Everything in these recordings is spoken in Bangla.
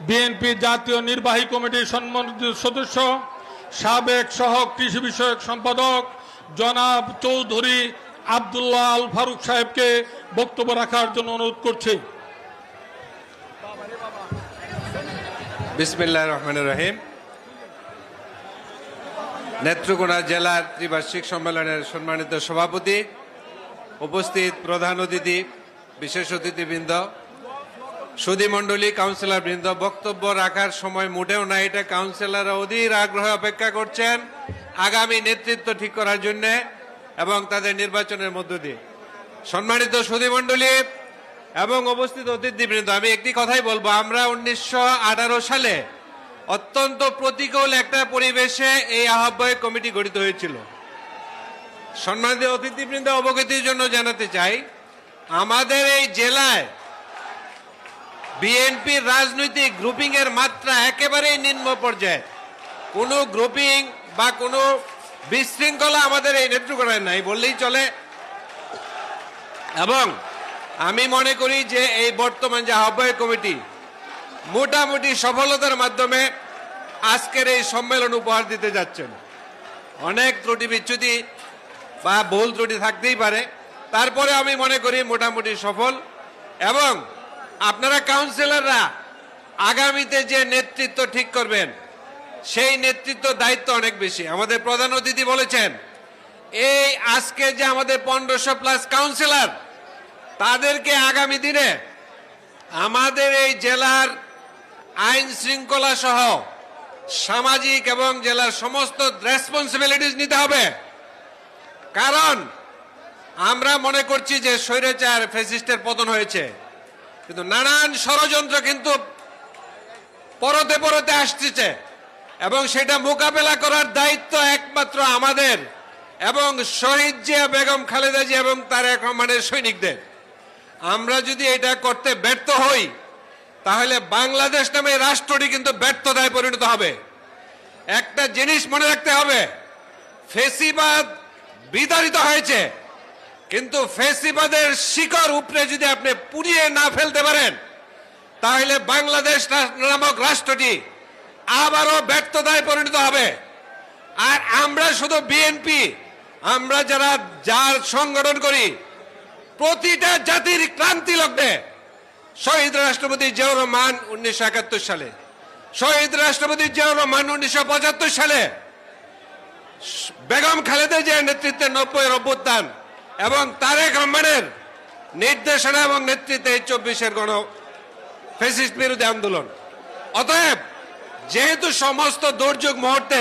বিএনপি জাতীয় নির্বাহী কমিটির সম্মানিত সদস্য সাবেক সহ কৃষি বিষয়ক সম্পাদক জনাব চৌধুরী আব্দুল্লাহ আল ফারুক সাহেবকে বক্তব্য রাখার জন্য অনুরোধ করছি। বিসমিল্লাহির রহমানির রহিম। নেত্রকোনা জেলার ত্রিবার্ষিক সম্মেলনের সম্মানিত সভাপতি, উপস্থিত প্রধান অতিথি, বিশেষ অতিথিবৃন্দ, সুধীমণ্ডলী, কাউন্সিলর বৃন্দ, বক্তব্য রাখার সময় মোটেও না। এটা কাউন্সিলররা অধীর আগ্রহে অপেক্ষা করছেন আগামী নেতৃত্ব ঠিক করার জন্য এবং তাদের নির্বাচনের মধ্য দিয়ে। সম্মানিত সুধীমণ্ডলী এবং উপস্থিত অতিথিবৃন্দ, আমি একটি কথাই বলবো, আমরা 1918 সালে অত্যন্ত প্রতিকূল একটা পরিবেশে এই আহ্বায়ক কমিটি গঠিত হয়েছিল। সম্মানিত অতিথিবৃন্দ, অবগতির জন্য জানাতে চাই, আমাদের এই জেলায় বিএনপির রাজনৈতিক গ্রুপিং এর মাত্রা একেবারেই নিম্ন পর্যায়ে। কোনো গ্রুপিং বা কোনো বিশৃঙ্খলা আমাদের এই নেত্রকোনায় নাই বললেই চলে। এবং আমি মনে করি যে এই বর্তমান যে আহ্বায়ক কমিটি মোটামুটি সফলতার মাধ্যমে আজকের এই সম্মেলন উপহার দিতে যাচ্ছেন। অনেক ত্রুটি বিচ্যুতি বা ভুল ত্রুটি থাকতেই পারে, তারপরে আমি মনে করি মোটামুটি সফল। এবং আপনারা কাউন্সিলররা আগামীতে যে নেতৃত্ব ঠিক করবেন সেই নেতৃত্ব দায়িত্ব অনেক বেশি। আমাদের প্রধান অতিথি বলেছেন, এই আজকে যে আমাদের 1500+ কাউন্সিলর, তাদেরকে আগামী দিনে আমাদের এই জেলার আইন শৃঙ্খলা সহ সামাজিক এবং জেলার সমস্ত রেসপন্সিবিলিটিস নিতে হবে। কারণ আমরা মনে করছি যে স্বৈরাচার ফ্যাসিস্টের পতন হয়েছে, কিন্তু নানান ষড়যন্ত্র কিন্তু পরতে পরতে আসছে এবং সেটা মোকাবেলা করার দায়িত্ব একমাত্র আমাদের এবং শহীদ জিয়া, বেগম খালেদা জিয়া এবং তারেক রহমানের সৈনিকদের। আমরা যদি এটা করতে ব্যর্থ হই তাহলে বাংলাদেশ নামে রাষ্ট্রটি কিন্তু ব্যর্থতায় পরিণত হবে। একটা জিনিস মনে রাখতে হবে, ফেসিবাদ বিতাড়িত হয়েছে, কিন্তু ফেসিবাদের শিকড় উপরে যদি আপনি পুড়িয়ে না ফেলতে পারেন তাহলে বাংলাদেশ নামক রাষ্ট্রটি আবারও ব্যর্থতায় পরিণত হবে। আর আমরা শুধু বিএনপি, আমরা যার সংগঠন করি, প্রতিটা জাতির ক্রান্তি লগ্নে শহীদ রাষ্ট্রপতি জিয়াউর রহমান 1971 সালে, শহীদ রাষ্ট্রপতি জিয়াউর রহমান 1975 সালে, বেগম খালেদা জিয়ার নেতৃত্বে 90-এর অভ্যুত্থান এবং তারেক রহমানের নির্দেশনা এবং নেতৃত্বে 24-এর গণ ফ্যাসিস্ট বিরোধী আন্দোলন। অতএব যেহেতু সমস্ত দুর্যোগ মুহূর্তে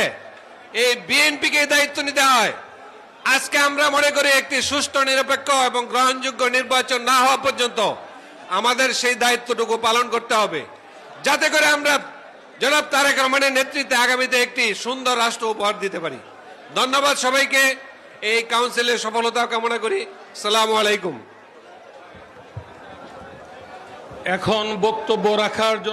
এই বিএনপিকে দায়িত্ব নিতে হয়, আজকে আমরা মনে করি একটি সুষ্ঠু, নিরপেক্ষ এবং গ্রহণযোগ্য নির্বাচন না হওয়া পর্যন্ত আমাদের সেই দায়িত্বটুকু পালন করতে হবে, যাতে করে আমরা জনাব তারেক রহমানের নেতৃত্বে আগামীতে একটি সুন্দর রাষ্ট্র উপহার দিতে পারি। ধন্যবাদ সবাইকে। এই কাউন্সিলের সফলতা কামনা করি। আসসালামু আলাইকুম। এখন বক্তব্য রাখার জন্য